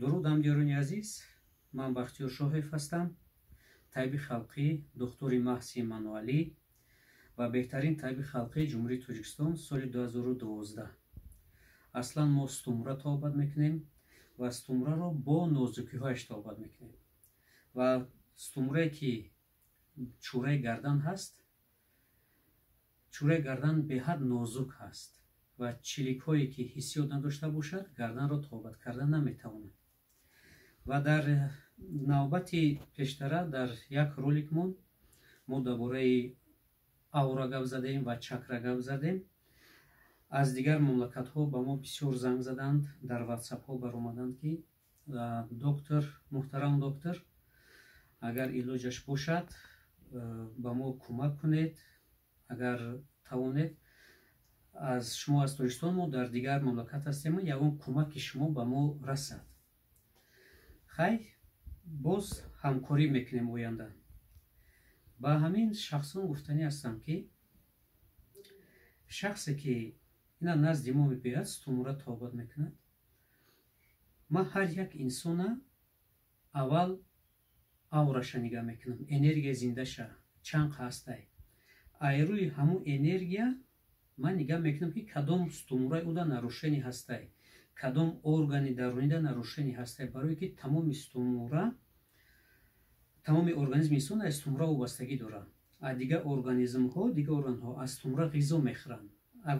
дуруд ҳамдиёрони азиз, ман Бахтиёр Шоҳев ҳастам, табиби халқӣ, духтури маҳси мануалӣ ва беҳтарин табиби халқии Ҷумҳурии Тоҷикистон соли 2012. Аслан мо стумра табобат мекунем ва стумраро бо нозукиҳояш табобат мекунем. Ва стумрае ки чӯраи гардан ҳаст, чӯраи гардан беҳад нозук ҳаст ва чиликҳое ки ҳиссиёт надошта бошад, гарданро табобат карда наметавонад. ва дар навбати пештара дар як роликмон мо дар бораи аура гап задем ва чакра гап задем. аз дигар мамлакатҳо ба мо бисёр занг заданд, дар ватсапҳо баромаданд ки доктор, муҳтарам доктор, агар илоҷаш бошад ба мо кӯмак кунед, агар тавонед. аз шумо аз Тоҷикистон, мо дар дигар мамлакат ҳастем, ягон кӯмаки шумо ба мо расад. хай боз ҳамкорӣ мекунем оянда. ба ҳамин шахсон гуфтанӣ ҳастам ки шахсе ки ина назди мо мебиёяд, стумра табобат мекунад, ман ҳар як инсона аввал авраша нигаҳ мекунам, энергия зиндаша чанд ҳастай. айрӯи ҳамун энергия ман нигаҳ мекунам ки кадом стумраи уда нарушени ҳастай, кадом органи дарунида нарушени ҳастай, барое ки тамоми стумра, тамоми организми инсон аз стумра вобастагӣ дорад. аз дигар организмҳо, дигар органҳо аз стумра ғизо мехӯранд.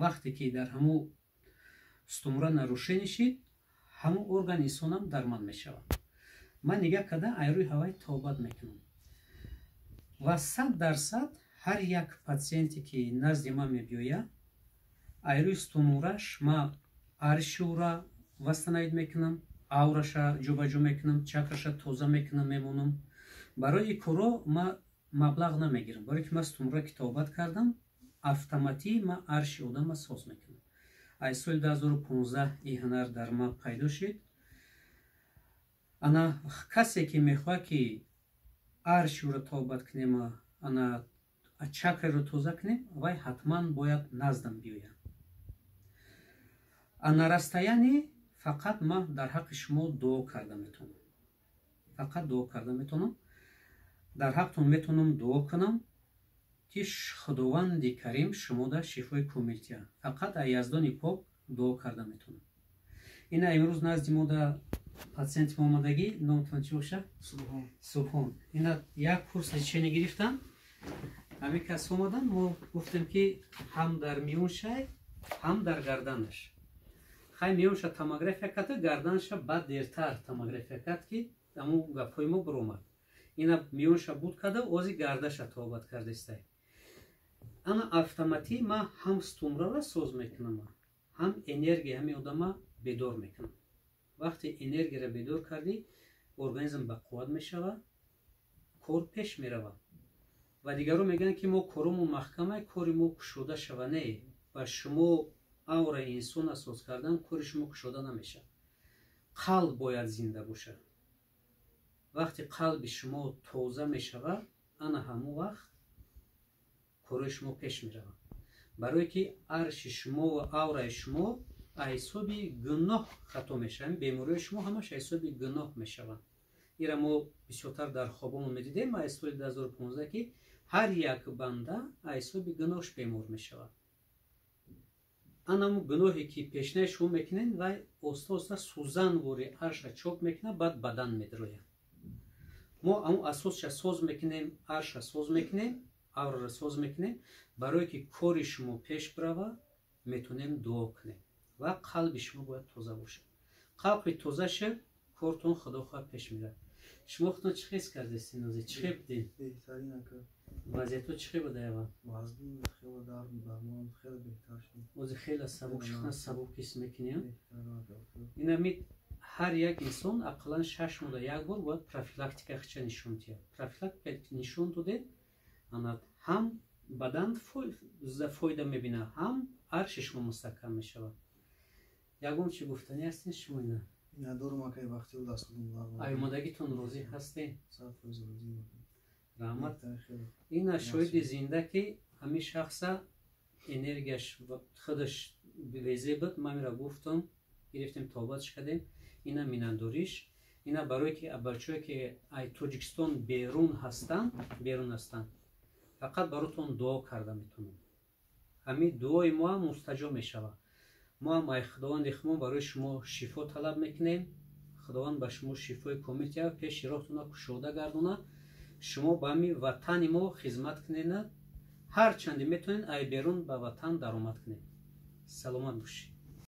вақте ки дар ҳамун стумра нарушени шид, ҳамун органи инсонам дарманд мешавад. ман нигаҳ карда айрӯи ҳавай табобат мекунам ва 100% ҳар як патсиенте ки назди ман мебиёяд, айрӯи стумураш ман арши ӯра вастанавид мекунам, авраша ҷобаҷо мекунам, чакраша тоза мекунам, мемонам. барои корро ман маблағ намегирам. барое ки ман стумра ки табобат кардам, автоматӣ ман арши одама соз мекунам. аз соли 2015 ин ҳунар дар ман пайдо шид. ана касе ки мехоҳад ки арши ӯро табобат кунем, ана чакраро тоза кунем, вай ҳатман бояд наздам биёяд. ана растаяни фақат ман дар ҳаққи шумо дуо карда метавонам. фақат дуо карда метавонам. дар ҳаққтон метавонам дуо кунам ки худованди карим шумода шифои комил диҳад. фақат аз яздони пок дуо карда метавонам. ина имрӯз назди мо да патсиенти мо омадагӣ, номтон чӣ бошад? Субҳон. ина як курс лечение гирифтан. ҳамин кас омадан, мо гуфтем ки ҳам дар миёншай, ҳам дар гарданаш. хай миёнша томография карда, гарданаша баъд дертар томография кард ки аму гапҳои мо биромад. ина миёнша буд карда, ози гардаша табобат кардестай. ана автоматӣ ман ҳам стумрара соз мекунам, ҳам энергия ҳамин одама бедор мекунам. вақте энергияра бедор кардӣ, организм ба қувват мешавад, кор пеш меравад. ва дигарон мегӯянд ки мо коромон маҳкамай, кори мо кушода шава. не, ба шумо аураи инсона соз кардан кори шумо кушода намешавад. қалб бояд зинда бошад. вақте қалби шумо тоза мешавад, ана ҳамон вақт кори шумо пеш меравад. барое ки арши шумо ва аураи шумо аз ҳисоби гуноҳ хато мешавад. бемории шумо ҳамаш аз ҳисоби гуноҳ мешаванд. ира мо бисёртар дар хобонон медидем аз соли 2015 ки ҳар як банда аз ҳисоби гуноҳш бемор мешавад. анаму гуноҳе ки пешнаи шумо мекунед, вай оста оста сӯзанвори арша чоп мекунад, баъд бадан медрояд. мо аму асосша соз мекунем, арша соз мекунем, аврара соз мекунем. барое ки кори шумо пеш баравад, метавонем дуо кунем ва қалби шумо бояд тоза бошад. қалби тоза шуд, кортон худохоҳ пеш меравад. шумо худтон чӣ хис кардестин? ози чӣ хел будин? беҳтарин ака. вазъиятҳо чӣ хел буда ява? вазн хеле дармон хеле беҳтар шуд. ози хеле сабук шухна сабук ҳис мекунӣ. беҳтар ака. ина мид ҳар як инсон ақаллан 6 моҳ як бор бояд профилактика хича нишон диҳад. профилактика нишон доде, ана ҳам бадан фоида мебинад, ҳам арши шумо мустаҳкам мешавад. ягон чӣ гуфтанӣ ҳастин шумо? ина ина дорум ака, вақти дастудум омадагитон розӣ ҳастин? 100% розӣ. раҳмат. ина шоҳиди зинда ки ҳамин шахса энергияш худаш резе буд. ман мира гуфтам, гирифтем табобатш кардем. ина минандориш, ина барои ки бачаҳое ки ай Тоҷикистон берун ҳастанд, фақат баротон дуо карда метавонам. ҳамин дуои мо ҳам мустаҷоб мешавад. мо ҳам ай худованди худмо барои шумо шифо талаб мекунем. худованд ба шумо шифои комил диҳад, пеши роҳтона кушода гардонад, шумо ба ҳамин ватани мо хизмат кунед, ҳар чанде метавонед ай берун ба ватан даромад кунед. саломат бошед.